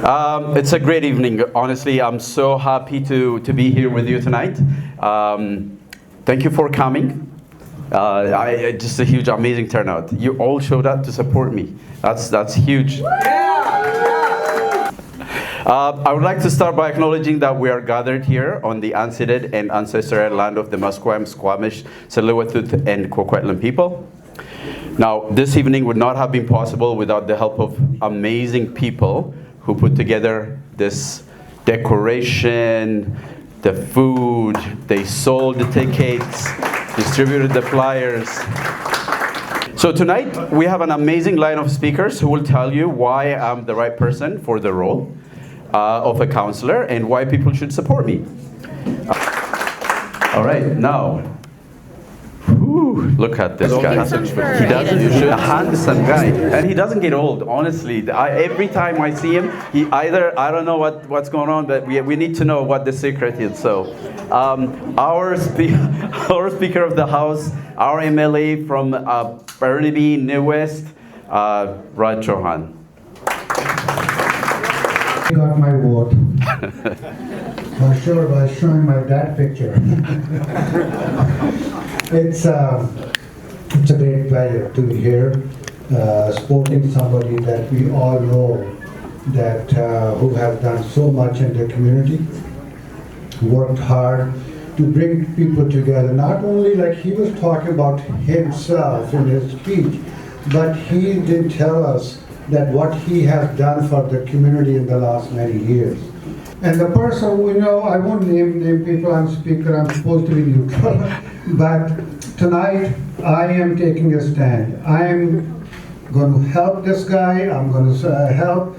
It's a great evening. Honestly, I'm so happy to be here with you tonight. Thank you for coming. Just a huge, amazing turnout. You all showed up to support me. That's huge. I would like to start by acknowledging that we are gathered here on the unceded and ancestral land of the Musqueam, Squamish, Tsleil-Waututh, and Coquitlam people. Now, this evening would not have been possible without the help of amazing people who put together this decoration, the food, they sold the tickets, distributed the flyers. So tonight, we have an amazing line of speakers who will tell you why I'm the right person for the role of a counselor and why people should support me. All right, now, look at this guy. He doesn't, a handsome guy, and he doesn't get old. Honestly, every time I see him, I don't know what's going on, but we need to know what the secret is. So, our Speaker of the House, our MLA from Burnaby, New West, Raj Chauhan. I got my vote. For sure, by showing my dad picture. It's a great pleasure to be here, supporting somebody that we all know that who have done so much in the community, worked hard to bring people together. Not only like he was talking about himself in his speech, but he did tell us that what he has done for the community in the last many years. And the person we know, I won't name people, I'm speaker, I'm supposed to be neutral, but tonight I am taking a stand. I'm going to help this guy, I'm going to help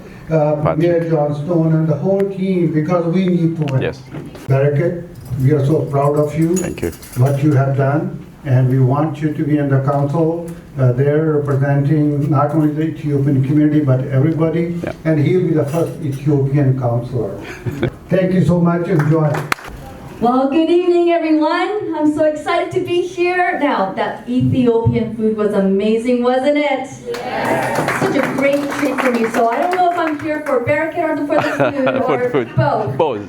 Mayor John Stone and the whole team because we need to win. Yes. Bereket, we are so proud of you. Thank you. What you have done, and we want you to be in the council. There representing not only the Ethiopian community but everybody, yeah. And he'll be the first Ethiopian counselor. Thank you so much. Enjoy. Well, good evening, everyone. I'm so excited to be here. Now, that Ethiopian food was amazing, wasn't it? Yes. Such a great treat for me. So I don't know if I'm here for Bereket or for the food or both.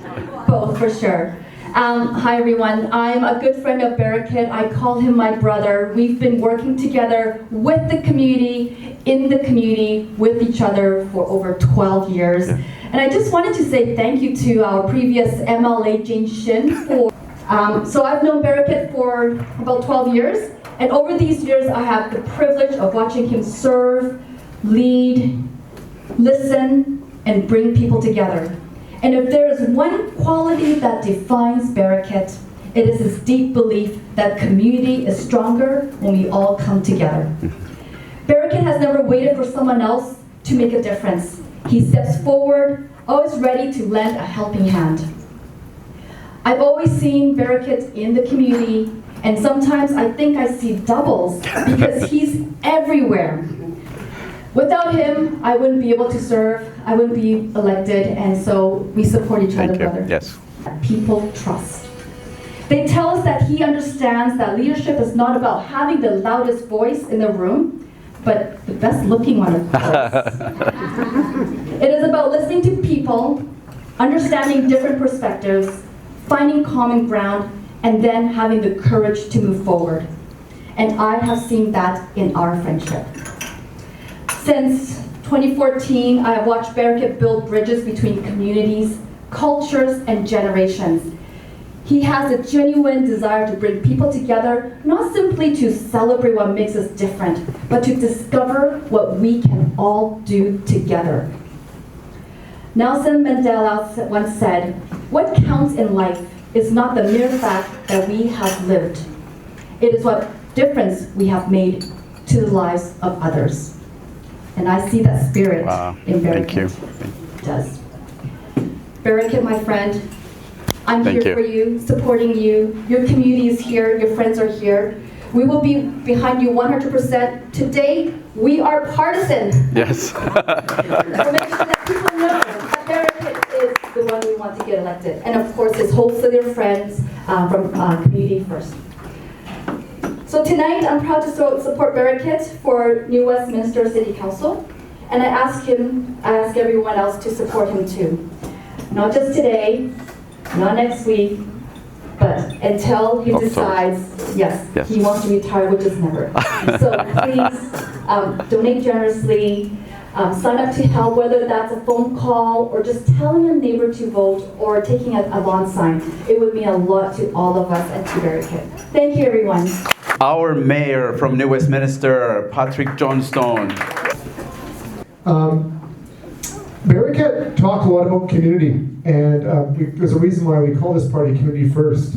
Both, for sure. Hi everyone, I'm a good friend of Bereket. I call him my brother. We've been working together with the community, in the community, with each other for over 12 years. Yeah. And I just wanted to say thank you to our previous MLA, Jane Shin, for, so I've known Bereket for about 12 years. And over these years, I have the privilege of watching him serve, lead, listen, and bring people together. And if there is one quality that defines Bereket, it is his deep belief that community is stronger when we all come together. Bereket has never waited for someone else to make a difference. He steps forward, always ready to lend a helping hand. I've always seen Bereket in the community, and sometimes I think I see doubles because he's everywhere. Without him, I wouldn't be able to serve, I wouldn't be elected, and so we support each other, brother. Yes. People trust. They tell us that he understands that leadership is not about having the loudest voice in the room, but the best looking one, of course. It is about listening to people, understanding different perspectives, finding common ground, and then having the courage to move forward. And I have seen that in our friendship. Since 2014, I have watched Bereket build bridges between communities, cultures, and generations. He has a genuine desire to bring people together, not simply to celebrate what makes us different, but to discover what we can all do together. Nelson Mandela once said, "What counts in life is not the mere fact that we have lived. It is what difference we have made to the lives of others." And I see that spirit in Bereket. Thank you. Does. Bereket, my friend, I'm here for you, supporting you. Your community is here, your friends are here. We will be behind you 100%. Today, we are partisan. Yes. To make sure that people know that Bereket is the one we want to get elected. And of course, his wholesaler friends from Community First. So tonight, I'm proud to support Bereket for New Westminster City Council. And I ask everyone else to support him too. Not just today, not next week, but until he decides, yes, he wants to retire, which is never. So please donate generously. Sign up to help, whether that's a phone call or just telling a neighbor to vote or taking a bond sign. It would mean a lot to all of us at BEREKET. Thank you, everyone. Our mayor from New Westminster, Patrick Johnstone. BEREKET talked a lot about community, and there's a reason why we call this party Community First.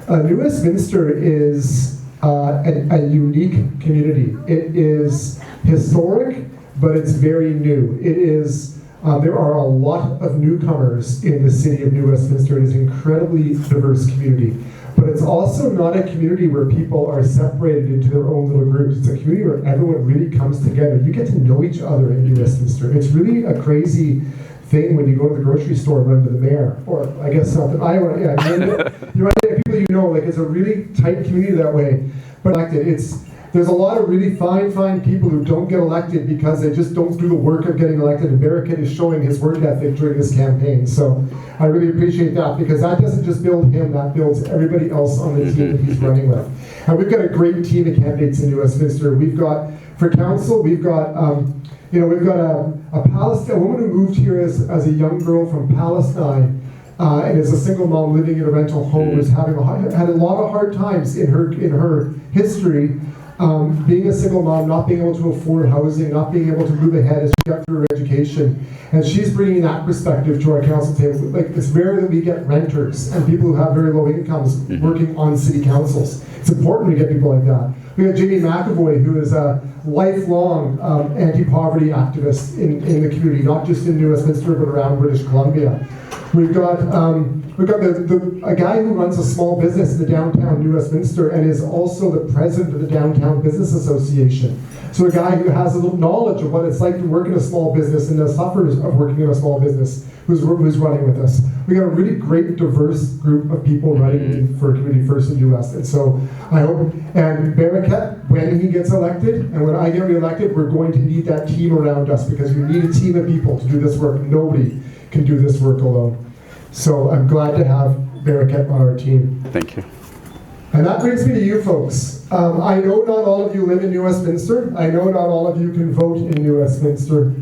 New Westminster is a unique community. It is historic, but it's very new. It is, there are a lot of newcomers in the city of New Westminster. It is an incredibly diverse community. But it's also not a community where people are separated into their own little groups. It's a community where everyone really comes together. You get to know each other in New Westminster. It's really a crazy thing when you go to the grocery store and run to the mayor. Or I guess not, but you run into people you know. Like, it's a really tight community that way. But there's a lot of really fine people who don't get elected because they just don't do the work of getting elected, and BEREKET is showing his work ethic during this campaign. So I really appreciate that, because that doesn't just build him, that builds everybody else on the team that he's running with. And we've got a great team of candidates in New Westminster. We've got, for council, we've got a woman who moved here as a young girl from Palestine, and is a single mom living in a rental home, who's had a lot of hard times in her history. Being a single mom, not being able to afford housing, not being able to move ahead as she got through her education. And she's bringing that perspective to our council table. Like, it's rare that we get renters and people who have very low incomes working on city councils. It's important to get people like that. We got Jamie McAvoy, who is a lifelong anti-poverty activist in the community, not just in New Westminster, but around British Columbia. We've got a guy who runs a small business in the downtown New Westminster and is also the president of the Downtown Business Association. So a guy who has a little knowledge of what it's like to work in a small business and the suffers of working in a small business, who's running with us. We got a really great, diverse group of people running for Community First in the US. And so I hope, and BEREKET, when he gets elected, and when I get reelected, we're going to need that team around us, because we need a team of people to do this work. Nobody can do this work alone. So I'm glad to have BEREKET on our team. Thank you. And that brings me to you folks. I know not all of you live in New Westminster. I know not all of you can vote in New Westminster.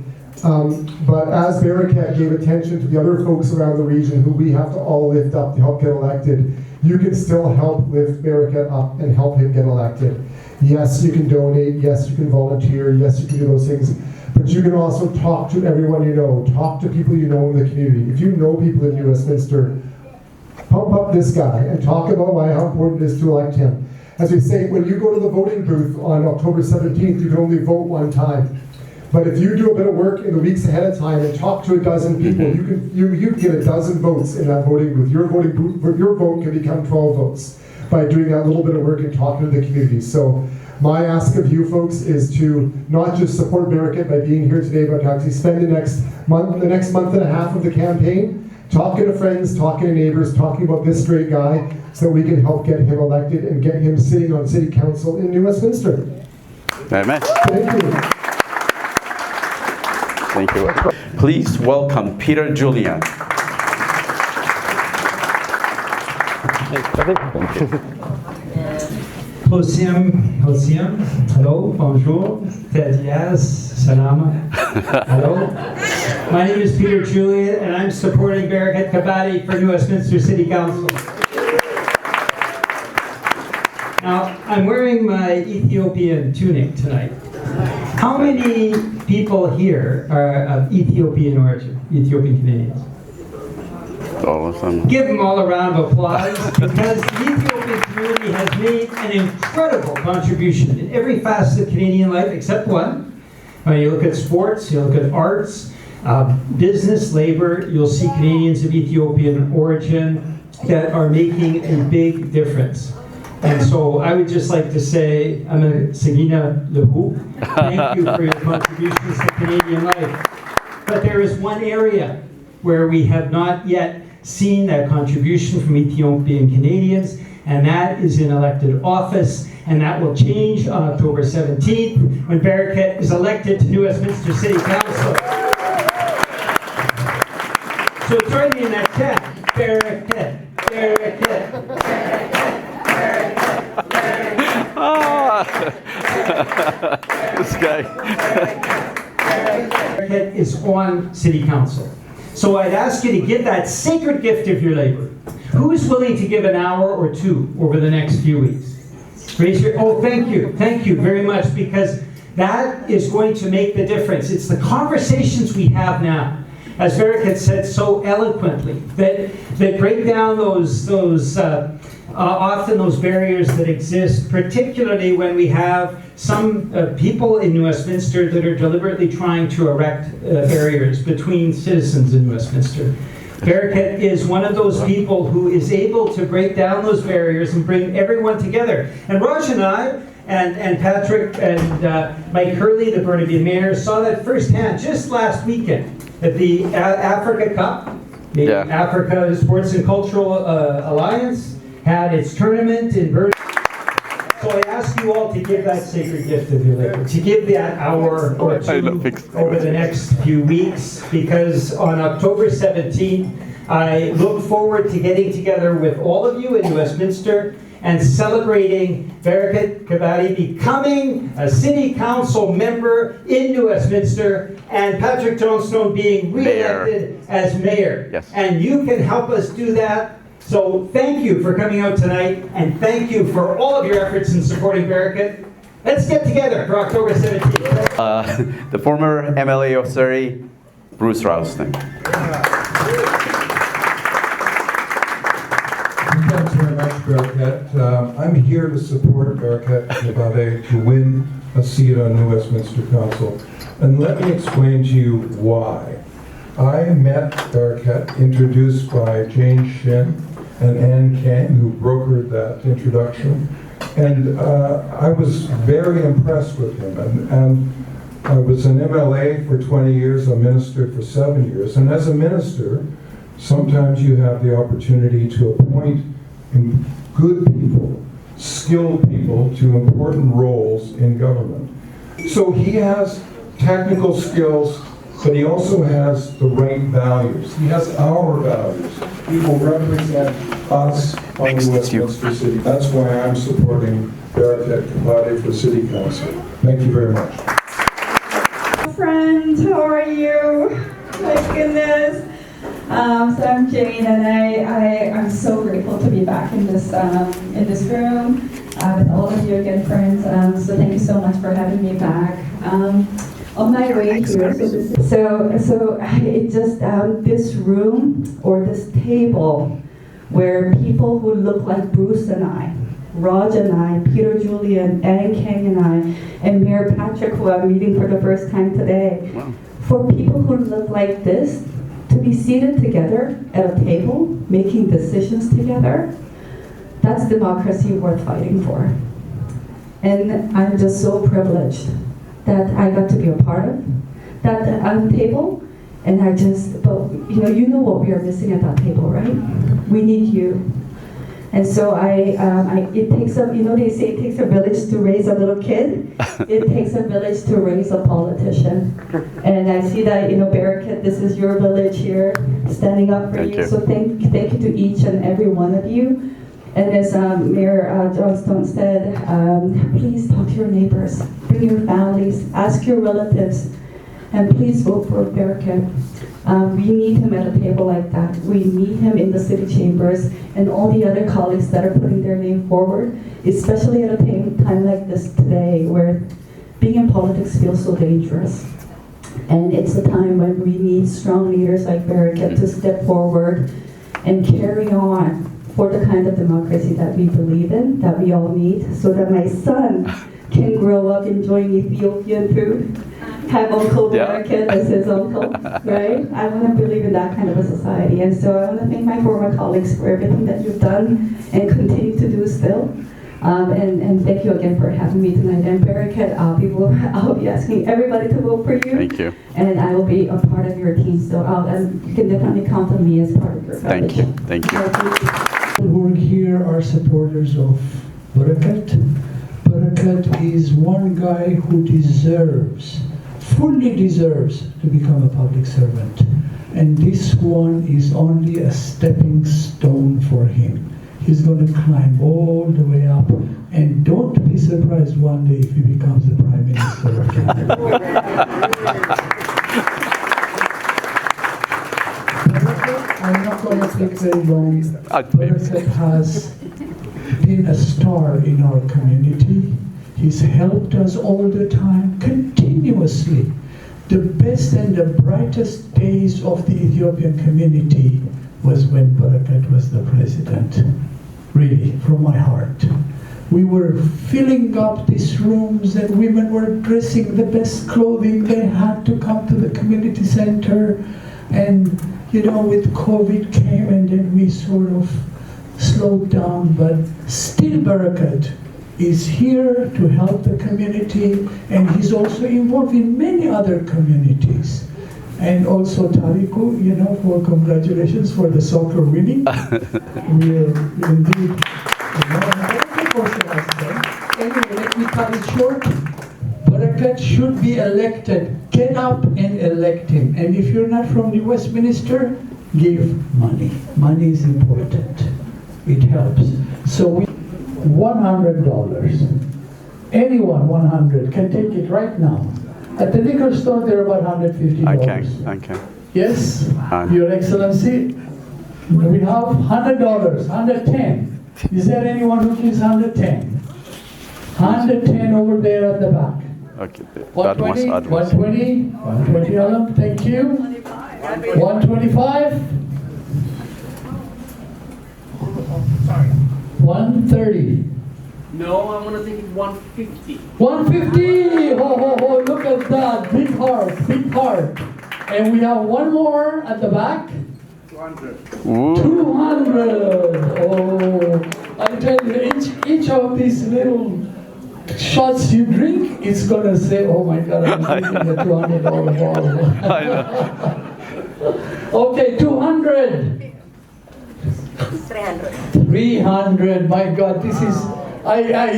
But as BEREKET gave attention to the other folks around the region who we have to all lift up to help get elected, you can still help lift BEREKET up and help him get elected. Yes, you can donate. Yes, you can volunteer. Yes, you can do those things. But you can also talk to everyone you know. Talk to people you know in the community. If you know people in New Westminster, pump up this guy and talk about how important it is to elect him. As we say, when you go to the voting booth on October 17th, you can only vote one time. But if you do a bit of work in the weeks ahead of time and talk to a dozen people, you can get a dozen votes in that voting booth. Your vote can become 12 votes by doing that little bit of work and talking to the community. So my ask of you folks is to not just support BEREKET by being here today, but to actually spend the next month and a half of the campaign talking to friends, talking to neighbors, talking about this great guy, so that we can help get him elected and get him sitting on City Council in New Westminster. Amen. Thank you. Thank you. Please welcome Peter Julian. Hosiam, hello, bonjour, Tedias, salama, hello. My name is Peter Julian, and I'm supporting BEREKET Kabadi for New Westminster City Council. Now, I'm wearing my Ethiopian tunic tonight. How many people here are of Ethiopian origin, Ethiopian Canadians? All of them. Give them all a round of applause, because the Ethiopian community has made an incredible contribution in every facet of Canadian life except one. When you look at sports, you look at arts, business, labor, you'll see Canadians of Ethiopian origin that are making a big difference. And so I would just like to say, I'm a Sagina Lehu. Thank you for your contributions to Canadian life. But there is one area where we have not yet seen that contribution from Ethiopian Canadians, and that is in elected office. and that will change on October 17th when Bereket is elected to New Westminster City Council. So join me in that chant. Bereket, Bereket, This guy. Bereket is on City Council. So I'd ask you to give that sacred gift of your labor. Who is willing to give an hour or two over the next few weeks? Raise your, oh, thank you very much, because that is going to make the difference. It's the conversations we have now, as Bereket said so eloquently, that break down often those barriers that exist, particularly when we have some people in New Westminster that are deliberately trying to erect barriers between citizens in New Westminster. Bereket is one of those people who is able to break down those barriers and bring everyone together. And Raj and I, and Patrick and Mike Hurley, the Burnaby mayor, saw that firsthand just last weekend at the Africa Cup. The Africa Sports and Cultural Alliance had its tournament in Burnaby. So I ask you all to give that sacred gift of your labor, to give that hour or two over the next few weeks, because on October 17th, I look forward to getting together with all of you in Westminster and celebrating Bereket Bekele becoming a city council member in New Westminster and Patrick Johnstone being re-elected as mayor. Yes. And you can help us do that. So thank you for coming out tonight, and thank you for all of your efforts in supporting Bereket. Let's get together for October 17th. The former MLA of Surrey, Bruce Rousting. Thanks very much, Bereket. I'm here to support Bereket Bekele to win a seat on New Westminster Council. And let me explain to you why. I met Bereket, introduced by Jane Shin and Ann Kang, who brokered that introduction. And I was very impressed with him. And I was an MLA for 20 years, I ministered for 7 years. And as a minister, sometimes you have the opportunity to appoint good people, skilled people to important roles in government. So he has technical skills, but he also has the right values. He has our values. He will represent us on the Westminster City. That's why I'm supporting Bereket Bekele for City Council. Thank you very much. Friends, how are you? My goodness. So I'm Jane, and I'm so grateful to be back in this room with all of you again, friends. So thank you so much for having me back. On my way here, so it just this room or this table where people who look like Bruce and I, Raj and I, Peter Julian, Ann Kang and I, and Mayor Patrick, who I'm meeting for the first time today. Wow. For people who look like this, to be seated together at a table, making decisions together, that's democracy worth fighting for. And I'm just so privileged that I got to be a part of that table. And I just, but you know what we are missing at that table, right? We need you. And so it takes a, they say it takes a village to raise a little kid. It takes a village to raise a politician. And I see that, Bereket, this is your village here, standing up for you. So thank you to each and every one of you. And as Mayor Johnstone said, please talk to your neighbors, bring your families, ask your relatives, and please vote for Bereket. We need him at a table like that. We need him in the city chambers and all the other colleagues that are putting their name forward, especially at a time like this today where being in politics feels so dangerous. And it's a time when we need strong leaders like Bereket to step forward and carry on for the kind of democracy that we believe in, that we all need, so that my son can grow up enjoying Ethiopian food, have Uncle Bereket as his uncle, right? I want to believe in that kind of a society. And so I want to thank my former colleagues for everything that you've done and continue to do still. And thank you again for having me tonight. And Bereket, I'll be asking everybody to vote for you. Thank you. And I will be a part of your team. So you can definitely count on me as part of your village. Thank you. Who are here are supporters of Bereket Bereket is one guy who fully deserves to become a public servant. And this one is only a stepping stone for him. He's going to climb all the way up. And don't be surprised one day if he becomes the Prime Minister of Canada. I'm not going to take very long. Bereket has been a star in our community. He's helped us all the time, continuously. The best and the brightest days of the Ethiopian community was when Bereket was the president. Really, from my heart. We were filling up these rooms and women were dressing the best clothing they had to come to the community center. And, you know, with COVID came and then we sort of slowed down, but still Bereket is here to help the community, and he's also involved in many other communities. And also Tariku, you know, for congratulations for the soccer winning. We're indeed, anyway, let me cut it short. Bereket should be elected. Get up and elect him. And if you're not from the Westminster, give money. Money is important. It helps. So we $100. Anyone 100 can take it right now. At the liquor store, they're about $150. Okay. Yes, Your Excellency. We have $100, 110. Is there anyone who gives 110? 110 over there at the back. Okay. 120, 120, 120, Alam, thank you. 125. 130. No, I want to take it 150. 150! Ho, ho, ho, look at that. Big heart, big heart. And we have one more at the back. 200. 200! Oh, I tell you, each of these little shots you drink, it's going to say, oh my God, I'm drinking a $200 bottle. I know. Okay, 200. 300, my God, this is,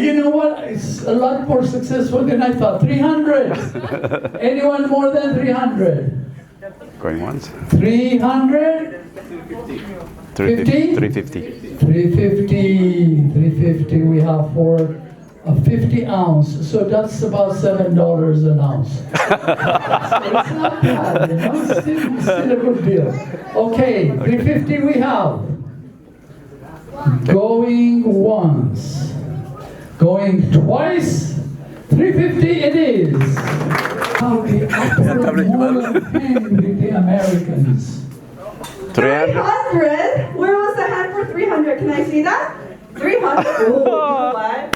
you know what, it's a lot more successful than I thought. 300. Anyone more than 300? Going once. 300? 350. 350, we have for a 50 ounce, so that's about $7 an ounce. So it's not bad, you know, it's still a good deal. Okay, 350 we have. Going once. Going twice. 350 it is. How the upper moral pain with the Americans. 300? Where was the hand for 300? Can I see that? 300? Oh, you know what?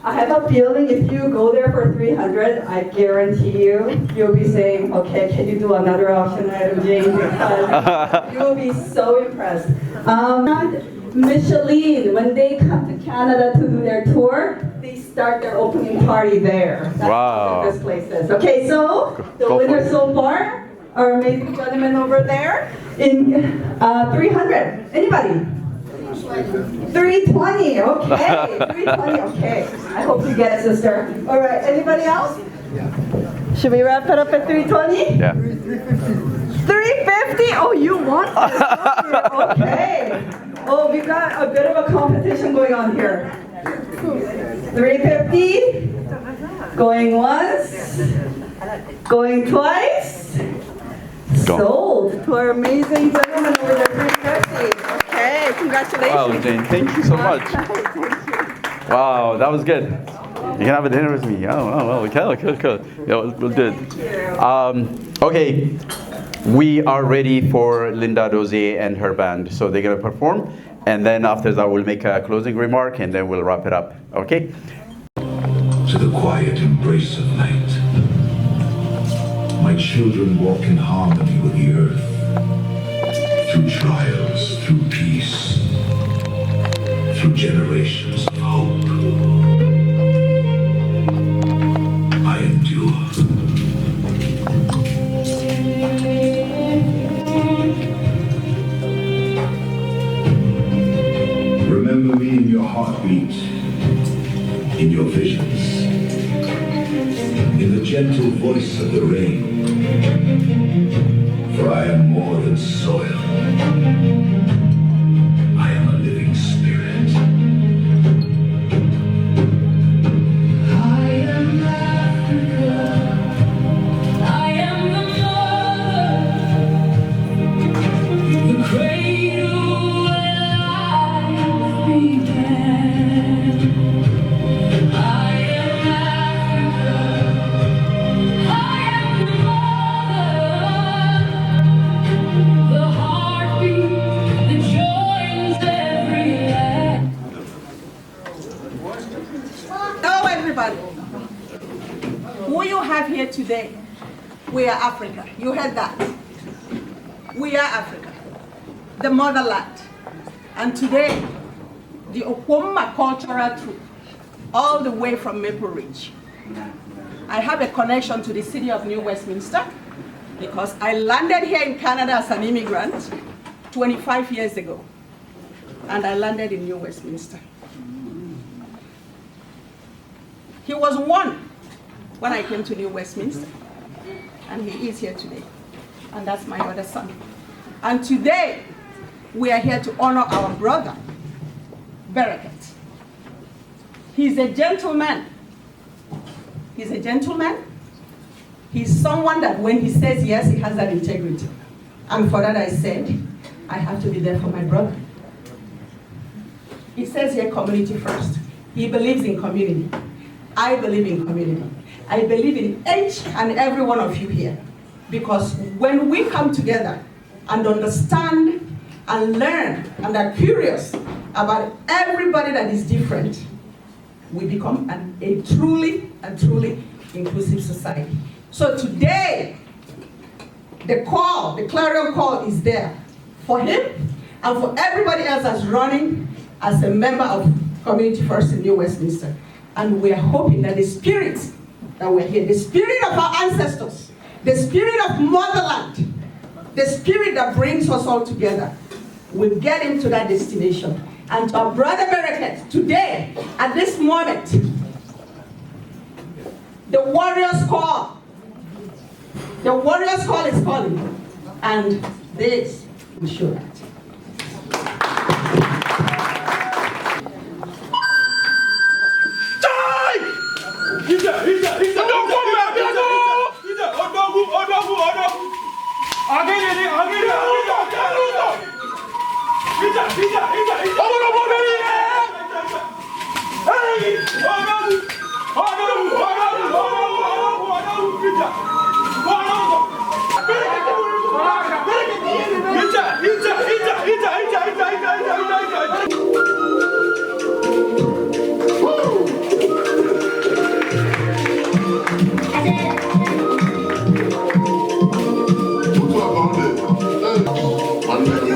I have a feeling if you go there for 300, I guarantee you'll be saying, okay, can you do another auction item, Jane? Because you'll be so impressed. Michelin, when they come to Canada to do their tour, they start their opening party there. That's Wow. one of the best places. Okay, so the winners so far, our amazing gentleman over there, in 300. Anybody? 320, okay. 320, okay. I hope you get it, sister. All right, anybody else? Should we wrap it up at 320? Yeah. 350? Oh, you want this? Okay. Oh, we got a bit of a competition going on here. 350. Going once. Going twice. Sold to our amazing gentleman over there, 350. Okay, congratulations. Wow, Jane, thank you so much. Wow, that was good. You can have a dinner with me. Oh, okay. Yeah, we'll do it. Okay, we are ready for Linda Dozier and her band. So they're going to perform, and then after that, we'll make a closing remark, and then we'll wrap it up. Okay? To the quiet embrace of night, my children walk in harmony with the earth, through trials, through peace, through generations of hope. I endure. Remember me in your heartbeat, in your visions. voice of the rain. For I am more than soil. I am a living spirit. I am Africa. I am the mother, the cradle where life began. I am Africa. I am the mother, the heartbeat that joins every land. Hello, everybody. Who you have here today, we are Africa. You heard that. We are Africa, the motherland. And today, the Okwoma cultural troupe, all the way from Maple Ridge. I have a connection to the city of New Westminster because I landed here in Canada as an immigrant 25 years ago. And I landed in New Westminster. He was one when I came to New Westminster, and he is here today. And that's my other son. And today, we are here to honor our brother, Bereket. He's a gentleman. He's a gentleman. He's someone that when he says yes, he has that integrity. And for that I said, I have to be there for my brother. He says here, community first. He believes in community. I believe in community. I believe in each and every one of you here. Because when we come together and understand and learn and are curious about everybody that is different, we become a truly inclusive society. So today, the call, the clarion call is there for him and for everybody else that's running as a member of Community First in New Westminster. And we are hoping that the spirit that we're here, the spirit of our ancestors, the spirit of motherland, the spirit that brings us all together, will get into that destination. And to our brother Bereket, today, at this moment, the warriors call. The warriors call is calling. And this will show that. Under